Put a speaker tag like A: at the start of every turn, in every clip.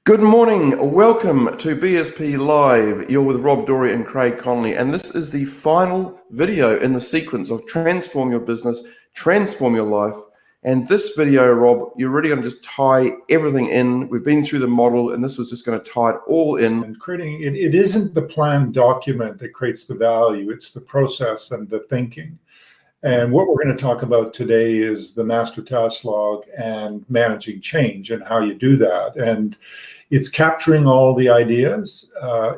A: Good morning. Welcome to BSP Live. You're with Rob Dorey and Craig Connolly, and this is the final video in the sequence of Transform Your Business, Transform Your Life. And this video, Rob, you're really going to just tie everything in. We've been through the model, and this was just going to tie it all in.
B: And creating it isn't the planned document that creates the value, it's the process and the thinking. And what we're going to talk about today is the master task log and managing change and how you do that. And it's capturing all the ideas,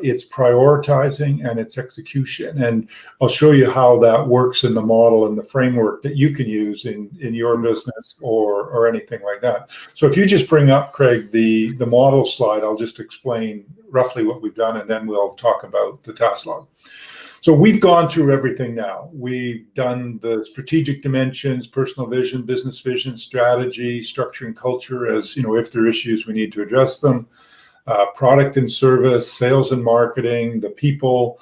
B: it's prioritizing, and it's execution. And I'll show you how that works in the model and the framework that you can use in your business or anything like that. So if you just bring up, Craig, the model slide, I'll just explain roughly what we've done, and then we'll talk about the task log. So we've gone through everything now. We've done the strategic dimensions, personal vision, business vision, strategy, structure and culture, as you know, if there are issues, we need to address them. Product and service, sales and marketing, the people,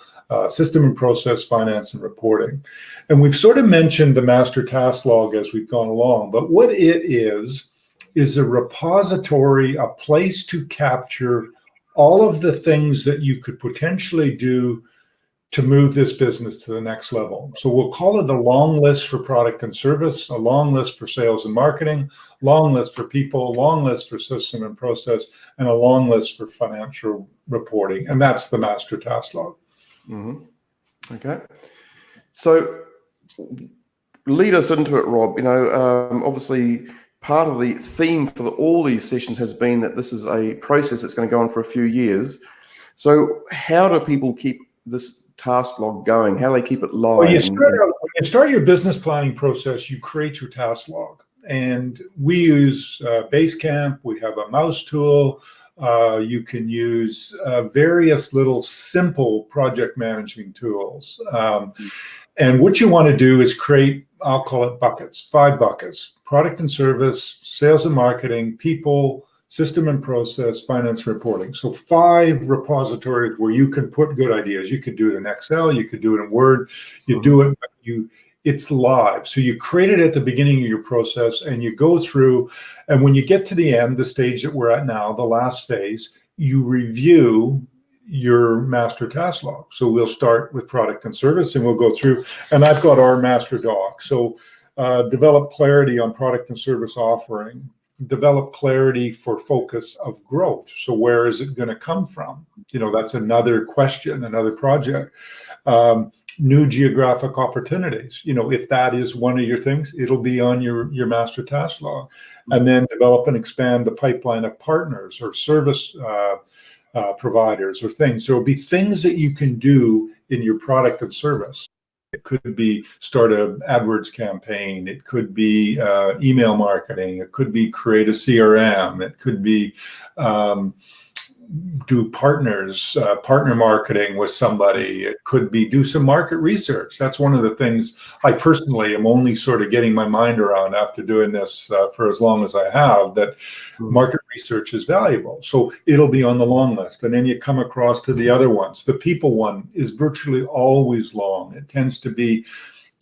B: system and process, finance and reporting. And we've sort of mentioned the master task log as we've gone along, but what it is a repository, a place to capture all of the things that you could potentially do to move this business to the next level. So we'll call it a long list for product and service, a long list for sales and marketing, long list for people, long list for system and process, and a long list for financial reporting. And that's the master task log.
A: Mm-hmm. Okay. So lead us into it, Rob. You know, obviously part of the theme for all these sessions has been that this is a process that's going to go on for a few years. So how do people keep this task log going? How do they keep it live?
B: Well, when you start your business planning process, you create your task log. And we use Basecamp. We have a mouse tool. You can use various little simple project management tools. And what you want to do is create, I'll call it buckets, 5 buckets: product and service, sales and marketing, people, system and process, finance reporting. So 5 repositories where you can put good ideas. You could do it in Excel, you could do it in Word, you do it, but it's live. So you create it at the beginning of your process and you go through, and when you get to the end, the stage that we're at now, the last phase, you review your master task log. So we'll start with product and service and we'll go through, and I've got our master doc. So develop clarity on product and service offering, develop clarity for focus of growth. So where is it going to come from? You know, that's another question, another project. New geographic opportunities. You know, if that is one of your things, it'll be on your master task log. And then develop and expand the pipeline of partners or service providers or things. There will be things that you can do in your product and service. It could be start an AdWords campaign. It could be email marketing. It could be create a CRM. It could be do partner marketing with somebody. It could be do some market research. That's one of the things I personally am only sort of getting my mind around after doing this for as long as I have, that market research is valuable. So it'll be on the long list. And then you come across to the other ones. The people one is virtually always long. It tends to be,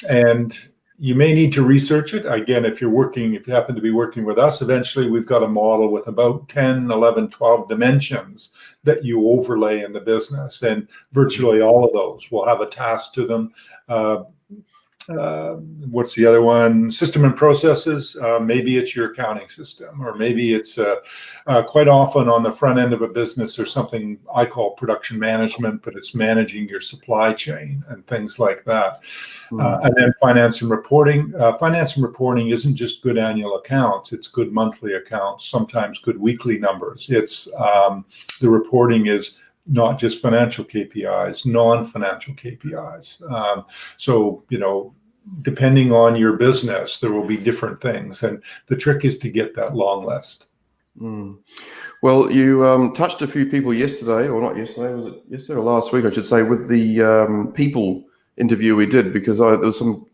B: and you may need to research it. Again, if you happen to be working with us, eventually we've got a model with about 10, 11, 12 dimensions that you overlay in the business. And virtually all of those will have a task to them. What's the other one? System and processes. Maybe it's your accounting system, or maybe it's quite often on the front end of a business, there's something I call production management, but it's managing your supply chain and things like that. And then finance and reporting. Finance and reporting isn't just good annual accounts, it's good monthly accounts, sometimes good weekly numbers. It's the reporting is not just financial KPIs, non-financial KPIs. So, you know, depending on your business, there will be different things. And the trick is to get that long list.
A: Well, you touched a few people yesterday, or not yesterday, was it yesterday or last week, I should say, with the people interview we did, because there was some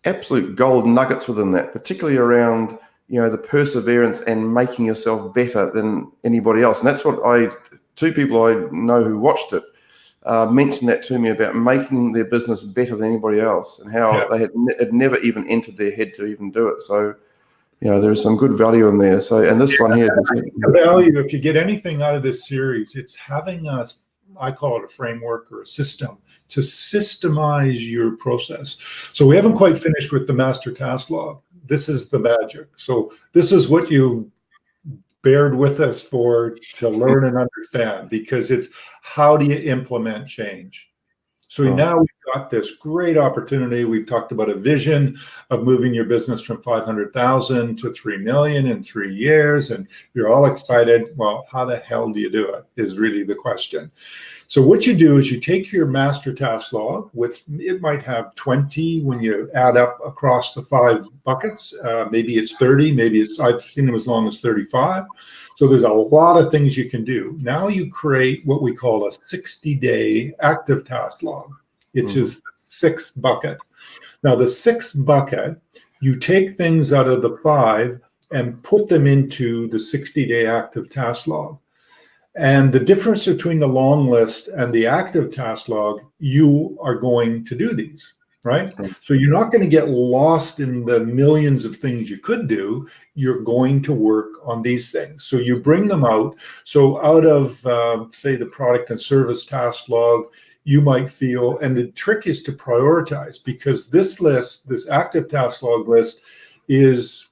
A: absolute gold nuggets within that, particularly around, you know, the perseverance and making yourself better than anybody else. And that's what two people I know who watched it mentioned that to me, about making their business better than anybody else, and how they had never even entered their head to even do it. So there's some good value in there. So, and this one here,
B: The value, if you get anything out of this series, it's having I call it a framework or a system to systemize your process. So we haven't quite finished with the master task log. This is the magic. So this is what you bared with us for to learn and understand, because it's how do you implement change? So now we've got this great opportunity. We've talked about a vision of moving your business from 500,000 to 3 million in 3 years. And you're all excited. Well, how the hell do you do it is really the question. So what you do is you take your master task log it might have 20 when you add up across the 5 buckets. Maybe it's 30, I've seen them as long as 35. So there's a lot of things you can do. Now you create what we call a 60-day active task log. It's just the 6th bucket. Now the 6th bucket, you take things out of the 5 and put them into the 60-day active task log. And the difference between the long list and the active task log, you are going to do these, right? So you're not going to get lost in the millions of things you could do. You're going to work on these things. So you bring them out. So out of, say, the product and service task log, you might feel, and the trick is to prioritize, because this list, this active task log list is,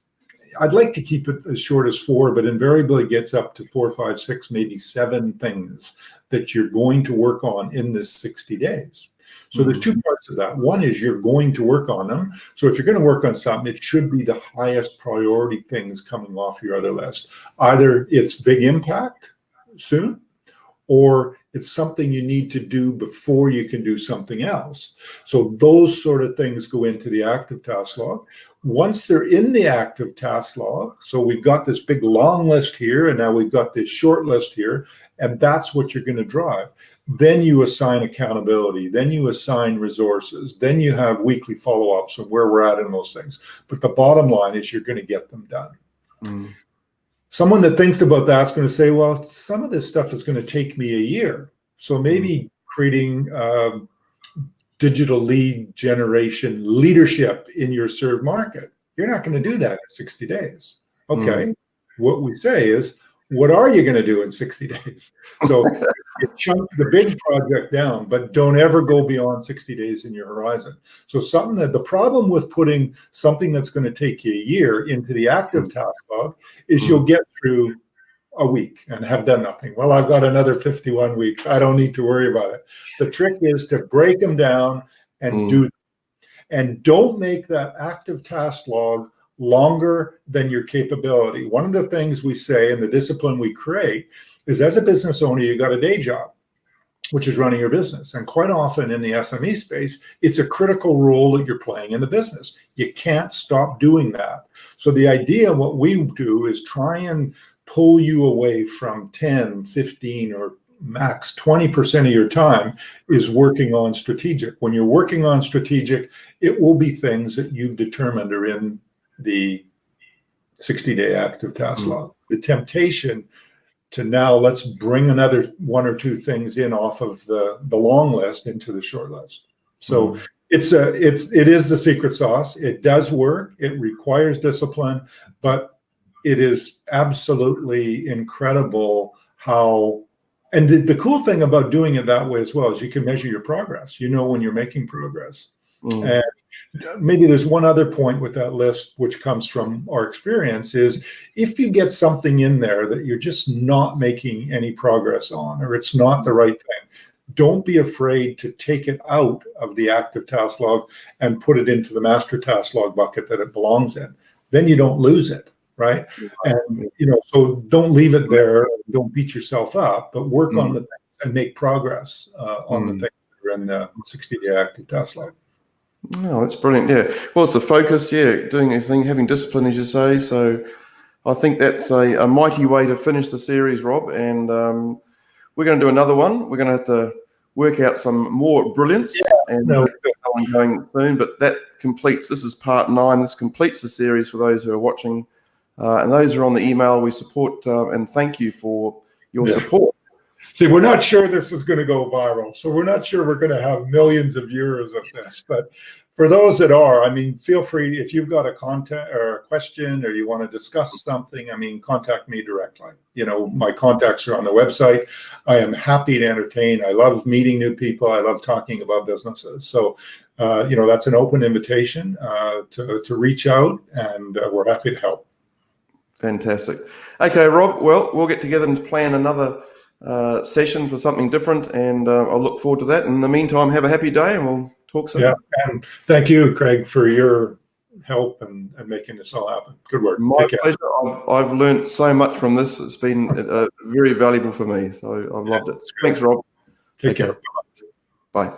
B: I'd like to keep it as short as 4, but invariably gets up to 4, 5, 6, maybe 7 things that you're going to work on in this 60 days. So there's 2 parts of that. One is you're going to work on them. So if you're going to work on something, it should be the highest priority things coming off your other list. Either it's big impact soon, or it's something you need to do before you can do something else. So those sort of things go into the active task log. Once they're in the active task log, so we've got this big long list here, and now we've got this short list here, and that's what you're going to drive. Then you assign accountability, then you assign resources, then you have weekly follow-ups of where we're at in those things. But the bottom line is you're going to get them done. Someone that thinks about that's going to say, well, some of this stuff is going to take me a year. So maybe creating digital lead generation leadership in your served market, you're not going to do that in 60 days. Okay. What we say is, what are you going to do in 60 days? So you chunk the big project down, but don't ever go beyond 60 days in your horizon. So something that the problem with putting something that's going to take you a year into the active task log is you'll get through a week and have done nothing. Well, I've got another 51 weeks. I don't need to worry about it. The trick is to break them down and do them. And don't make that active task log longer than your capability. One of the things we say and the discipline we create is, as a business owner, you got a day job, which is running your business. And quite often in the SME space, it's a critical role that you're playing in the business. You can't stop doing that. So the idea, what we do is try and pull you away from 10, 15, or max 20% of your time is working on strategic. When you're working on strategic, it will be things that you've determined are in the 60-day active task log. The temptation to now, let's bring another 1 or 2 things in off of the long list into the short list. So it is the secret sauce. It does work. It requires discipline, but it is absolutely incredible how. And the cool thing about doing it that way as well is you can measure your progress. You know when you're making progress. And maybe there's one other point with that list, which comes from our experience, is if you get something in there that you're just not making any progress on, or it's not the right thing, don't be afraid to take it out of the active task log and put it into the master task log bucket that it belongs in. Then you don't lose it, right? And, so don't leave it there. Don't beat yourself up, but work on the things and make progress on the things that are in the 60-day active task log.
A: Oh, that's brilliant. Yeah. Well, it's the focus. Yeah. Doing everything, having discipline, as you say. So I think that's a mighty way to finish the series, Rob. And we're going to do another one. We're going to have to work out some more brilliance. Yeah. And we've got one going soon. But that completes, this is part 9. This completes the series for those who are watching. And those who are on the email, we support and thank you for your support.
B: See, we're not sure this is going to go viral, so we're not sure we're going to have millions of viewers of this. But for those that are, I mean, feel free, if you've got a contact or a question or you want to discuss something, I mean, contact me directly. You know, my contacts are on the website. I am happy to entertain. I love meeting new people. I love talking about businesses. So, you know, that's an open invitation to reach out, and we're happy to help.
A: Fantastic. Okay, Rob, well, we'll get together and plan another session for something different, and I'll look forward to that. In the meantime, have a happy day, and we'll talk soon.
B: Yeah, and thank you, Craig, for your help and making this all happen. Good work.
A: My pleasure. I've learned so much from this. It's been very valuable for me, so I've loved it. Thanks, Rob.
B: Take care.
A: Bye.